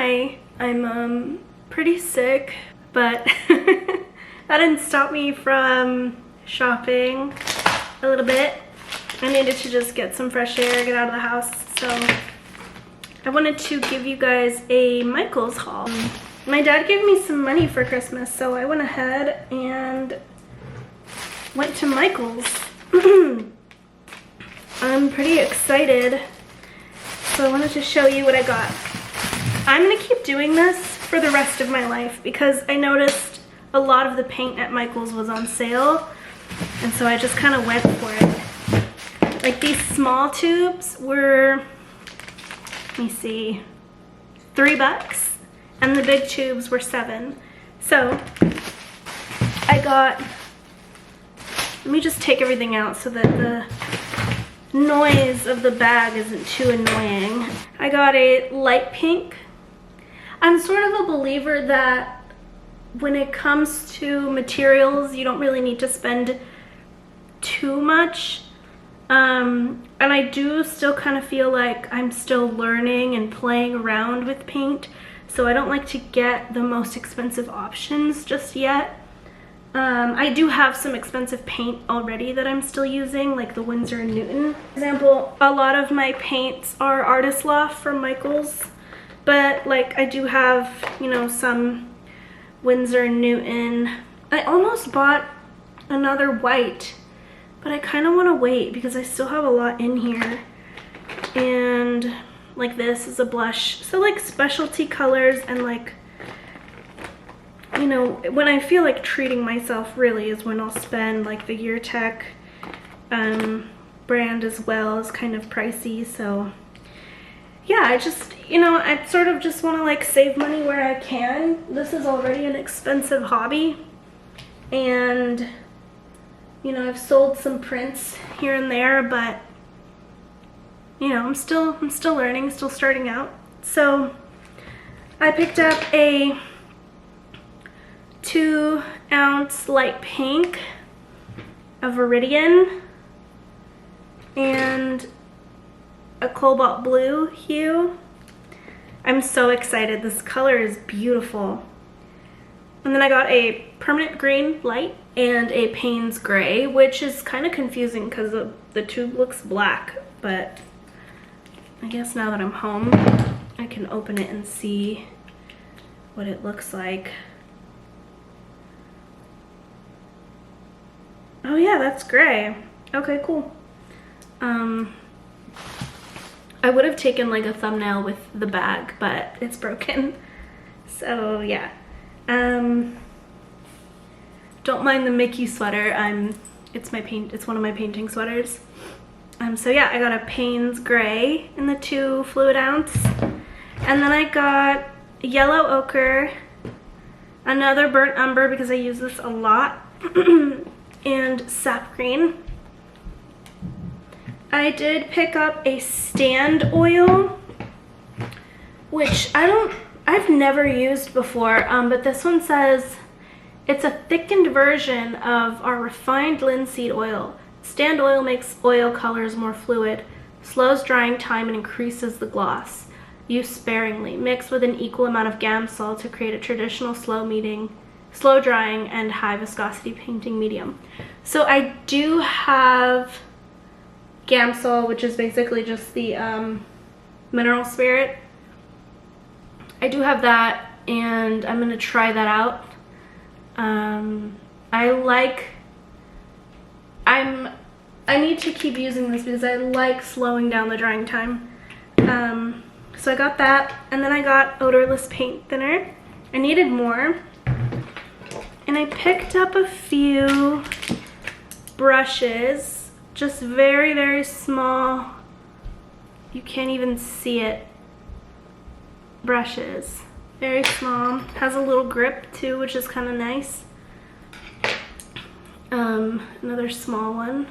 Hi, I'm pretty sick, but that didn't stop me from shopping a little bit. I needed to just get some fresh air, get out of the house, so I wanted to give you guys a Michaels haul. My dad gave me some money for Christmas, so I went ahead and went to Michaels. I'm pretty excited, so I wanted to show you what I got. I'm gonna keep doing this for the rest of my life because I noticed a lot of the paint at Michaels was on sale, and so I just kind of went for it. Like these small tubes were, let me see, $3, and the big tubes were $7. So I got, let me just take everything out so that the noise of the bag isn't too annoying. I got a light pink. I'm sort of a believer that when it comes to materials, you don't really need to spend too much. And I do still kind of feel like I'm still learning and playing around with paint, so I don't like to get the most expensive options just yet. I do have some expensive paint already that I'm still using, like the Winsor & Newton. For example, a lot of my paints are Artist Loft from Michaels, but like I do have, you know, some Winsor & Newton. I almost bought another white, but I kind of want to wait because I still have a lot in here. And like this is a blush. So like specialty colors and like, you know, when I feel like treating myself really is when I'll spend. Like the Urtech brand as well is kind of pricey, so yeah, I just, you know, I sort of just want to like save money where I can. This is already an expensive hobby, and you know, I've sold some prints here and there, but you know, I'm still learning, still starting out. So I picked up a 2-ounce light pink, a Viridian, and a cobalt blue hue. I'm so excited. This color is beautiful. And then I got a permanent green light and a Payne's gray, which is kind of confusing because the tube looks black, but I guess now that I'm home, I can open it and see what it looks like. Oh yeah, that's gray. Okay, cool. I would have taken like a thumbnail with the bag, but it's broken. So yeah. Don't mind the Mickey sweater. It's one of my painting sweaters. So yeah, I got a Payne's gray in the 2 fluid ounce. And then I got yellow ochre, another burnt umber because I use this a lot, and sap green. I did pick up a stand oil, which I've never used before, but this one says it's a thickened version of our refined linseed oil. Stand oil makes oil colors more fluid, slows drying time, and increases the gloss. Use sparingly. Mix with an equal amount of Gamsol to create a traditional slow drying and high viscosity painting medium. So I do have Gamsol, which is basically just the mineral spirit. I do have that, and I'm gonna try that out. I need to keep using this because I like slowing down the drying time. So I got that, and then I got odorless paint thinner. I needed more, and I picked up a few brushes, just very, very small. You can't even see it. Brushes, very small. Has a little grip too, which is kind of nice. Another small one.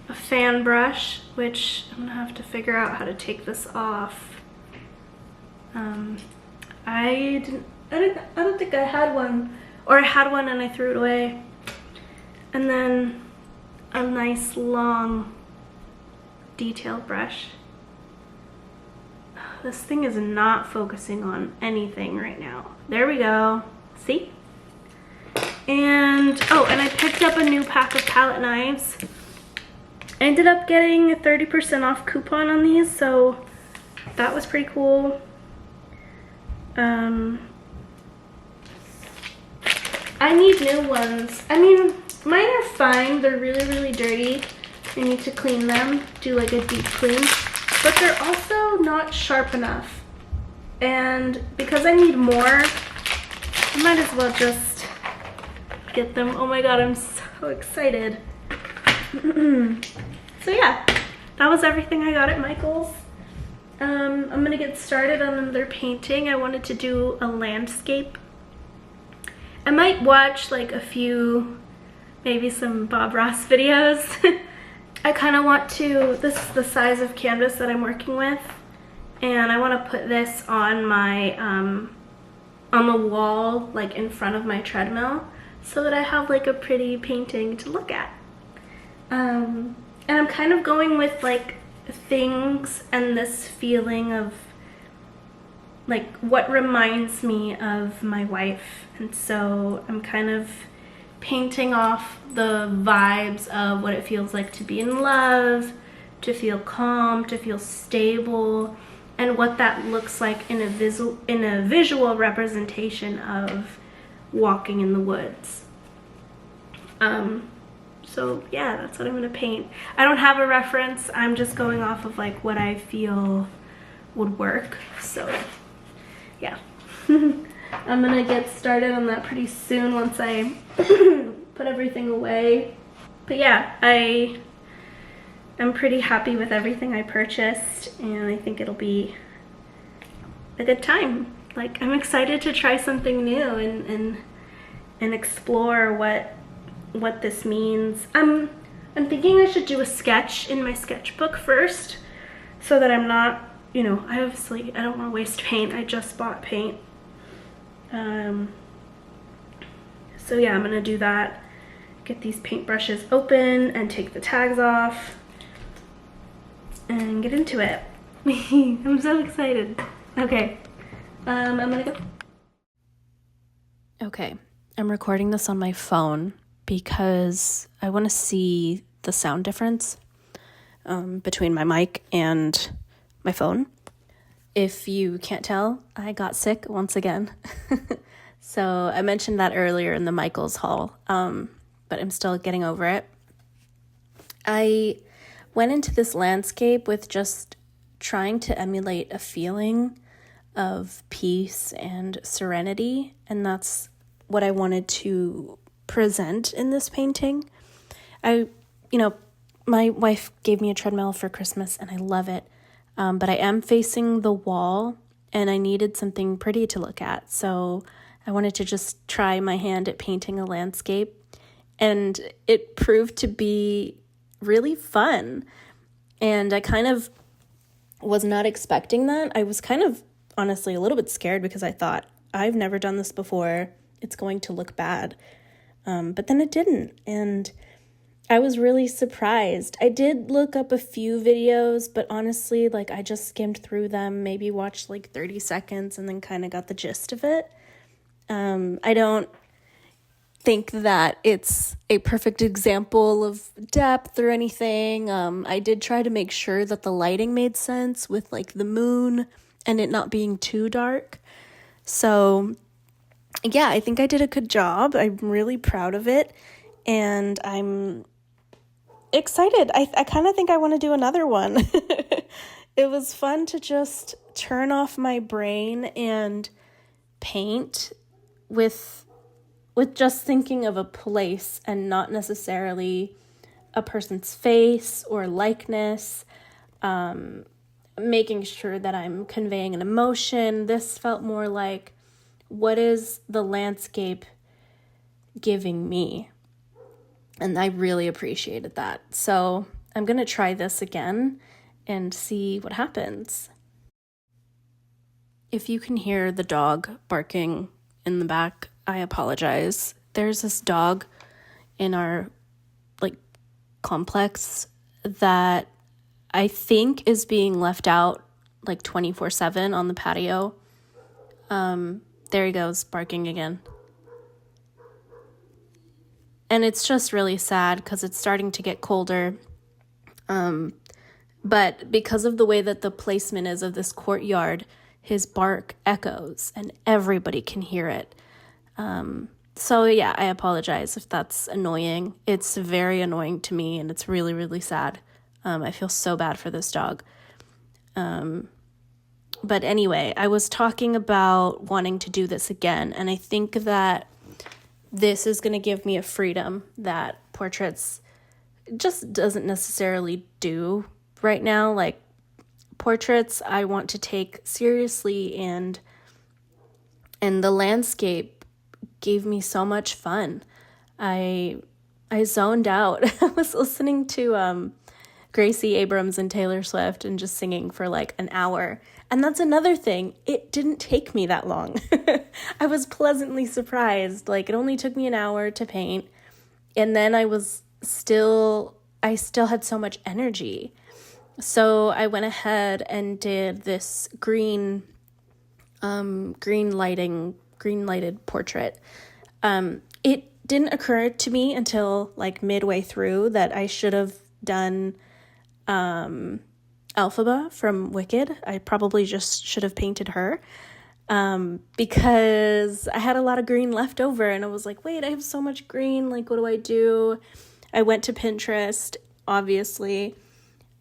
A fan brush, which I'm gonna have to figure out how to take this off. I don't think I had one, or I had one and I threw it away. And then a nice long detail brush. This thing is not focusing on anything right now. There we go. See? And, oh, and I picked up a new pack of palette knives. I ended up getting a 30% off coupon on these, so that was pretty cool. I need new ones. I mean, mine are fine. They're really, really dirty. I need to clean them, do like a deep clean. But they're also not sharp enough. And because I need more, I might as well just get them. Oh my god, I'm so excited. So yeah, that was everything I got at Michael's. I'm gonna get started on another painting. I wanted to do a landscape. I might watch like a few, maybe some Bob Ross videos. I kind of want to, this is the size of canvas that I'm working with, and I want to put this on my, on the wall, like in front of my treadmill, so that I have like a pretty painting to look at. And I'm kind of going with like things and this feeling of like what reminds me of my wife, and so I'm kind of painting off the vibes of what it feels like to be in love, to feel calm, to feel stable, and what that looks like in a visual representation of walking in the woods. So yeah, that's what I'm gonna paint. I don't have a reference. I'm just going off of like what I feel would work. So yeah. I'm gonna get started on that pretty soon once I put everything away. But yeah, I'm pretty happy with everything I purchased, and I think it'll be a good time. Like, I'm excited to try something new and explore what this means. I'm thinking I should do a sketch in my sketchbook first, so that I'm not, you know, I don't want to waste paint. I just bought paint. So yeah, I'm gonna do that. Get these paintbrushes open and take the tags off and get into it. I'm so excited. Okay, I'm gonna go. Okay, I'm recording this on my phone because I want to see the sound difference between my mic and my phone. If you can't tell, I got sick once again. So I mentioned that earlier in the Michael's haul, but I'm still getting over it. I went into this landscape with just trying to emulate a feeling of peace and serenity, and that's what I wanted to present in this painting. My wife gave me a treadmill for Christmas, and I love it. But I am facing the wall, and I needed something pretty to look at. So I wanted to just try my hand at painting a landscape, and it proved to be really fun. And I kind of was not expecting that. I was kind of honestly a little bit scared because I thought, I've never done this before. It's going to look bad. But then it didn't. And I was really surprised. I did look up a few videos, but honestly, like, I just skimmed through them, maybe watched like 30 seconds and then kind of got the gist of it. I don't think that it's a perfect example of depth or anything. I did try to make sure that the lighting made sense with like the moon and it not being too dark. So yeah, I think I did a good job. I'm really proud of it, and I'm excited. I kind of think I want to do another one. It was fun to just turn off my brain and paint with just thinking of a place and not necessarily a person's face or likeness, making sure that I'm conveying an emotion. This felt more like, what is the landscape giving me? And I really appreciated that. So I'm going to try this again and see what happens. If you can hear the dog barking in the back, I apologize. There's this dog in our complex that I think is being left out like 24/7 on the patio. There he goes, barking again. And it's just really sad because it's starting to get colder. But because of the way that the placement is of this courtyard, his bark echoes and everybody can hear it. So yeah, I apologize if that's annoying. It's very annoying to me and it's really, really sad. I feel so bad for this dog. But anyway, I was talking about wanting to do this again, and I think that this is going to give me a freedom that portraits just doesn't necessarily do right now. Like, portraits I want to take seriously, and the landscape gave me so much fun. I zoned out. I was listening to Gracie Abrams and Taylor Swift and just singing for like an hour. And that's another thing. It didn't take me that long. I was pleasantly surprised. Like, it only took me an hour to paint. And then I still had so much energy. So I went ahead and did this green lighted portrait. It didn't occur to me until like midway through that I should have done Elphaba from Wicked. I probably just should have painted her because I had a lot of green left over, and I was like, wait, I have so much green, like what do I do? I went to Pinterest, obviously,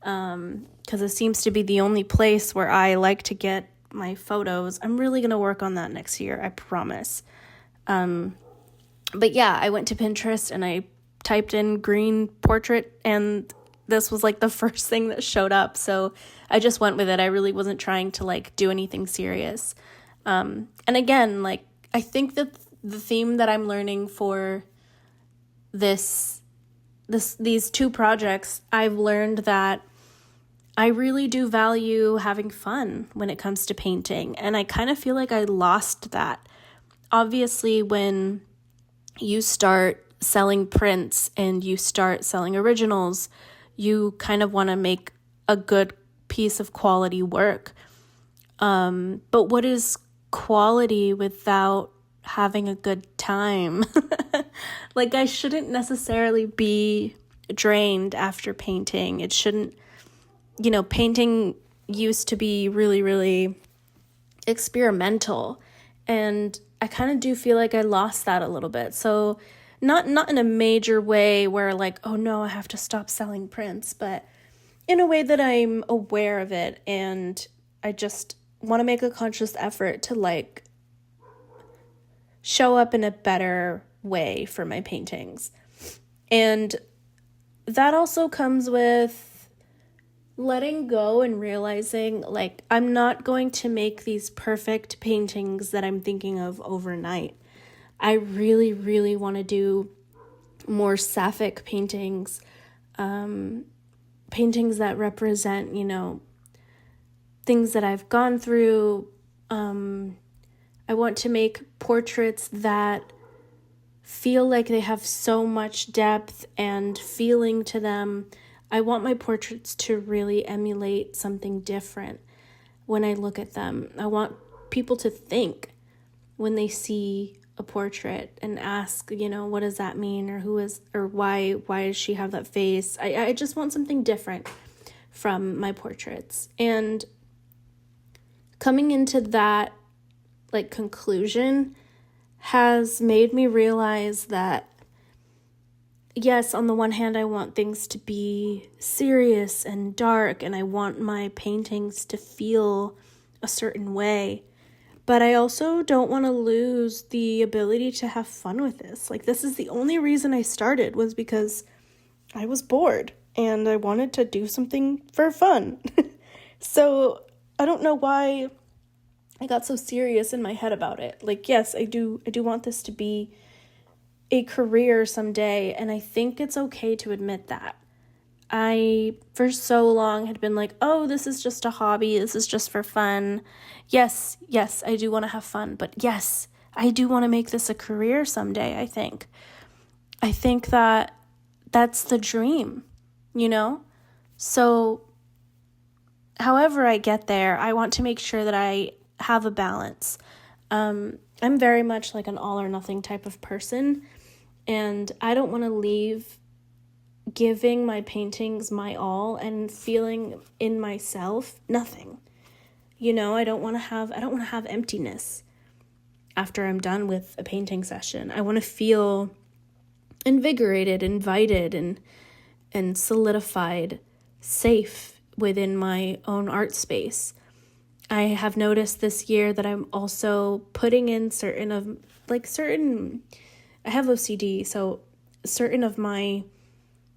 because it seems to be the only place where I like to get my photos. I'm really going to work on that next year, I promise. But yeah, I went to Pinterest and I typed in green portrait, and this was like the first thing that showed up. So I just went with it. I really wasn't trying to like do anything serious. And again, like, I think that the theme that I'm learning for these two projects, I've learned that I really do value having fun when it comes to painting. And I kind of feel like I lost that. Obviously, when you start selling prints and you start selling originals, you kind of want to make a good piece of quality work. But what is quality without having a good time? Like, I shouldn't necessarily be drained after painting. It shouldn't, painting used to be really, really experimental. And I kind of do feel like I lost that a little bit. So not in a major way where like, oh no, I have to stop selling prints, but in a way that I'm aware of it, and I just want to make a conscious effort to like show up in a better way for my paintings. And that also comes with letting go and realizing like I'm not going to make these perfect paintings that I'm thinking of overnight. I really, really want to do more sapphic paintings, paintings that represent, things that I've gone through. I want to make portraits that feel like they have so much depth and feeling to them. I want my portraits to really emulate something different when I look at them. I want people to think when they see a portrait and ask, what does that mean, or why does she have that face? I just want something different from my portraits. And coming into that like conclusion has made me realize that yes, on the one hand, I want things to be serious and dark, and I want my paintings to feel a certain way. But I also don't want to lose the ability to have fun with this. Like, this is the only reason I started, was because I was bored and I wanted to do something for fun. So I don't know why I got so serious in my head about it. Like, yes, I do want this to be a career someday, and I think it's okay to admit that. I, for so long, had been like, oh, this is just a hobby, this is just for fun. Yes, I do want to have fun, but yes, I do want to make this a career someday, I think. I think that that's the dream, So however I get there, I want to make sure that I have a balance. I'm very much like an all or nothing type of person, and I don't want to leave giving my paintings my all and feeling in myself nothing. You know, I don't want to have emptiness after I'm done with a painting session. I want to feel invigorated, invited, and solidified, safe within my own art space. I have noticed this year that I'm also putting in I have OCD, so certain of my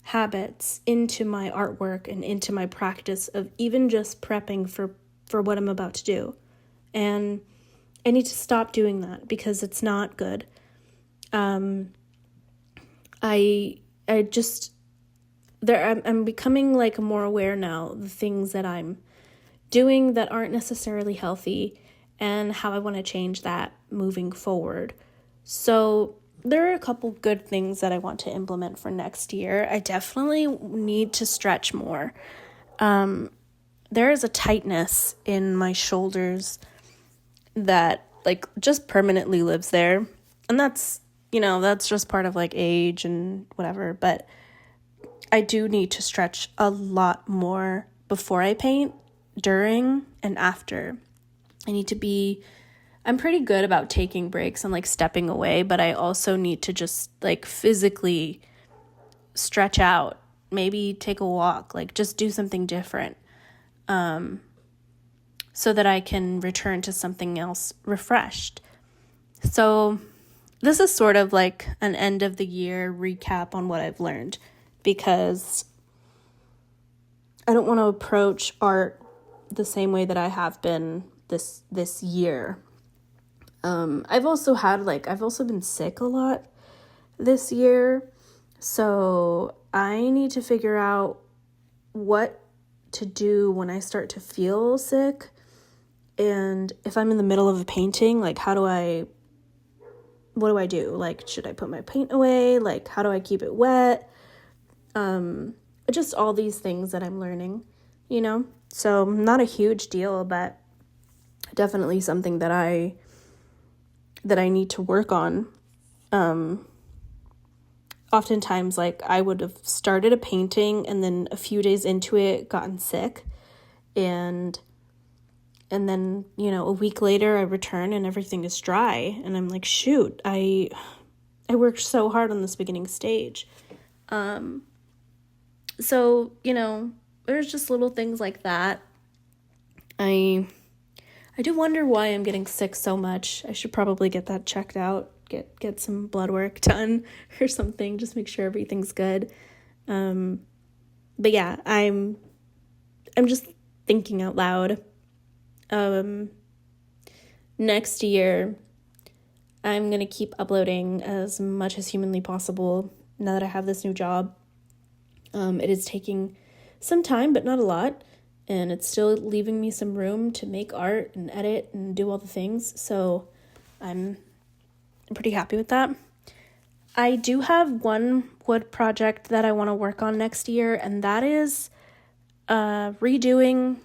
habits into my artwork and into my practice of even just prepping for what I'm about to do. And I need to stop doing that because it's not good. I'm becoming like more aware now of the things that I'm doing that aren't necessarily healthy and how I want to change that moving forward. So there are a couple good things that I want to implement for next year. I definitely need to stretch more. There is a tightness in my shoulders that like just permanently lives there. And that's just part of like age and whatever. But I do need to stretch a lot more before I paint, during, and after. I'm pretty good about taking breaks and like stepping away, but I also need to just like physically stretch out, maybe take a walk, like just do something different, so that I can return to something else refreshed. So this is sort of like an end of the year recap on what I've learned, because I don't want to approach art the same way that I have been this year. I've also been sick a lot this year, so I need to figure out what to do when I start to feel sick, and if I'm in the middle of a painting, like what do I do? Like, should I put my paint away? Like, how do I keep it wet? Just all these things that I'm learning, so not a huge deal, but definitely something that I need to work on. Oftentimes, like, I would have started a painting and then a few days into it gotten sick, and then, a week later I return and everything is dry, and I'm like, shoot, I worked so hard on this beginning stage. So, there's just little things like that. I do wonder why I'm getting sick so much. I should probably get that checked out, get some blood work done or something, just make sure everything's good. But yeah, I'm just thinking out loud. Next year, I'm going to keep uploading as much as humanly possible now that I have this new job. It is taking some time, but not a lot. And it's still leaving me some room to make art and edit and do all the things. So I'm pretty happy with that. I do have one wood project that I want to work on next year, and that is redoing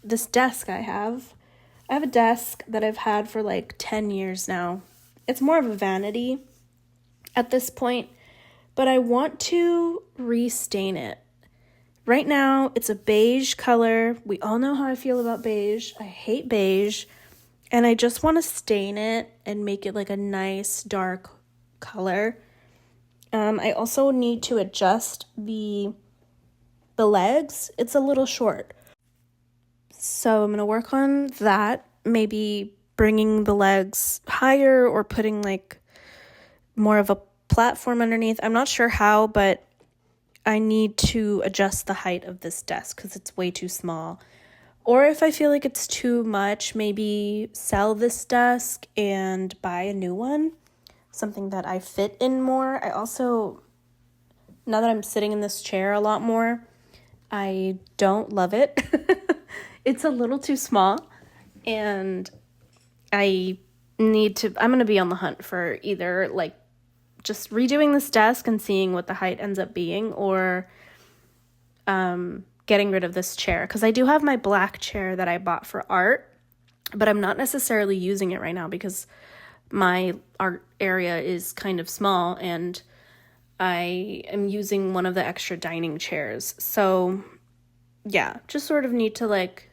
this desk I have. I have a desk that I've had for like 10 years now. It's more of a vanity at this point, but I want to restain it. Right now, it's a beige color. We all know how I feel about beige. I hate beige. And I just want to stain it and make it like a nice dark color. I also need to adjust the legs. It's a little short. So I'm going to work on that. Maybe bringing the legs higher or putting like more of a platform underneath. I'm not sure how, but I need to adjust the height of this desk because it's way too small. Or if I feel like it's too much, maybe sell this desk and buy a new one, something that I fit in more. I also, now that I'm sitting in this chair a lot more, I don't love it. It's a little too small, and I'm going to be on the hunt for either like just redoing this desk and seeing what the height ends up being, or getting rid of this chair, because I do have my black chair that I bought for art, but I'm not necessarily using it right now because my art area is kind of small and I am using one of the extra dining chairs. So yeah, just sort of need to like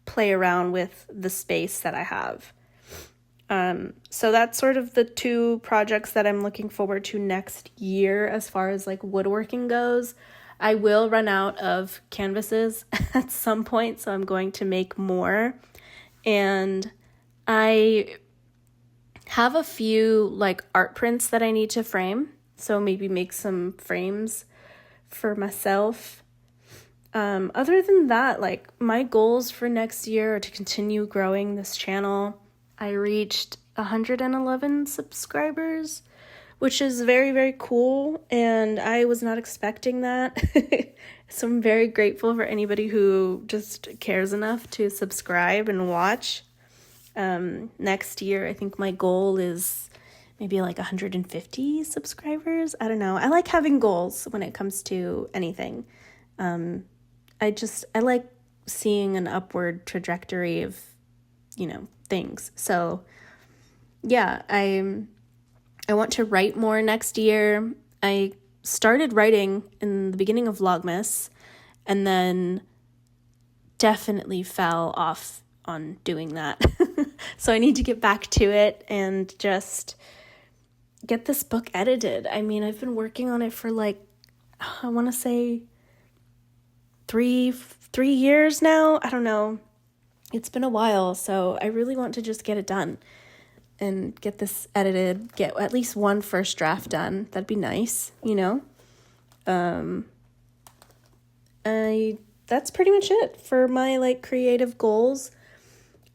play around with the space that I have. So that's sort of the two projects that I'm looking forward to next year as far as like woodworking goes. I will run out of canvases at some point, so I'm going to make more. And I have a few like art prints that I need to frame, so maybe make some frames for myself. Other than that, like my goals for next year are to continue growing this channel. I reached 111 subscribers, which is very, very cool, and I was not expecting that. So I'm very grateful for anybody who just cares enough to subscribe and watch. Next year, I think my goal is maybe like 150 subscribers. I don't know. I like having goals when it comes to anything. I like seeing an upward trajectory of, things. So yeah, I want to write more next year. I started writing in the beginning of Vlogmas and then definitely fell off on doing that. So I need to get back to it and just get this book edited. I mean, I've been working on it for like, I want to say 3 years now. I don't know. It's been a while, so I really want to just get it done and get this edited, get at least one first draft done. That'd be nice, that's pretty much it for my like creative goals.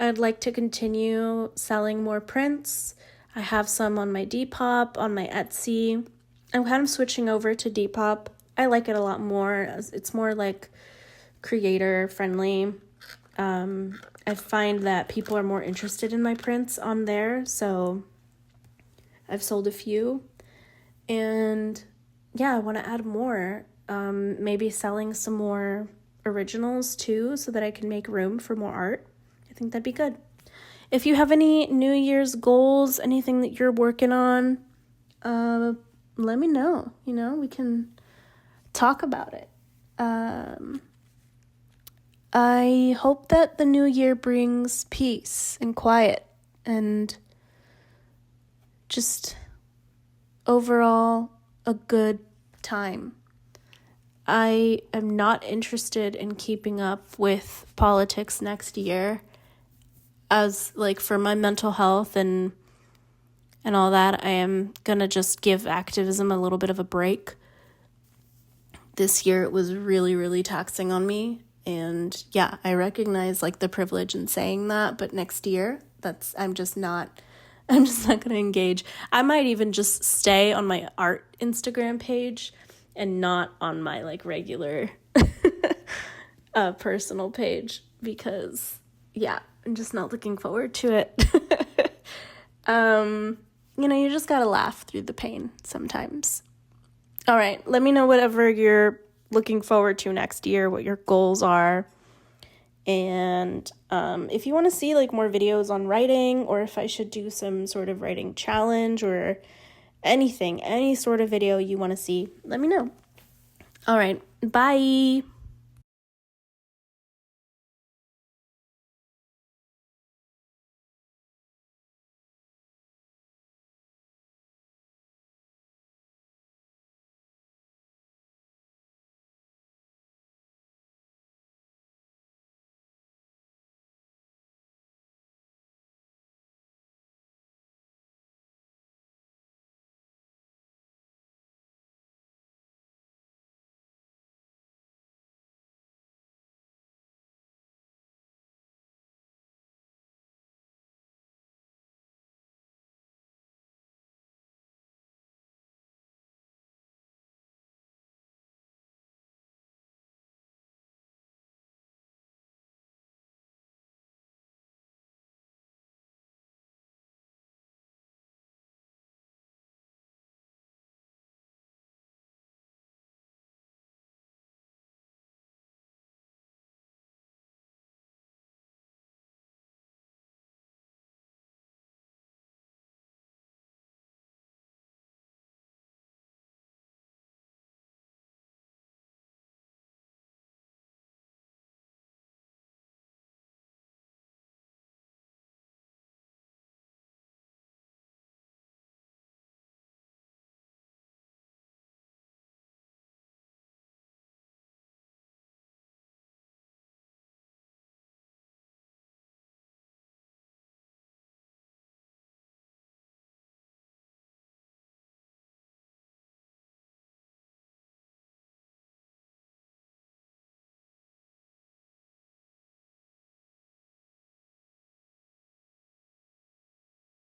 I'd like to continue selling more prints. I have some on my Depop, on my Etsy. I'm kind of switching over to Depop. I like it a lot more. It's more like creator friendly. I find that people are more interested in my prints on there, so I've sold a few. And yeah, I want to add more. Maybe selling some more originals too, so that I can make room for more art. I think that'd be good. If you have any New Year's goals, anything that you're working on, let me know. We can talk about it. I hope that the new year brings peace and quiet and just overall a good time. I am not interested in keeping up with politics next year, as like for my mental health and all that. I am gonna just give activism a little bit of a break. This year it was really, really taxing on me. And yeah, I recognize like the privilege in saying that, but next year, I'm just not going to engage. I might even just stay on my art Instagram page and not on my like regular personal page, because yeah, I'm just not looking forward to it. You just got to laugh through the pain sometimes. All right, let me know whatever you're looking forward to next year, what your goals are. And if you want to see like more videos on writing, or if I should do some sort of writing challenge or anything, any sort of video you want to see, let me know. All right, bye.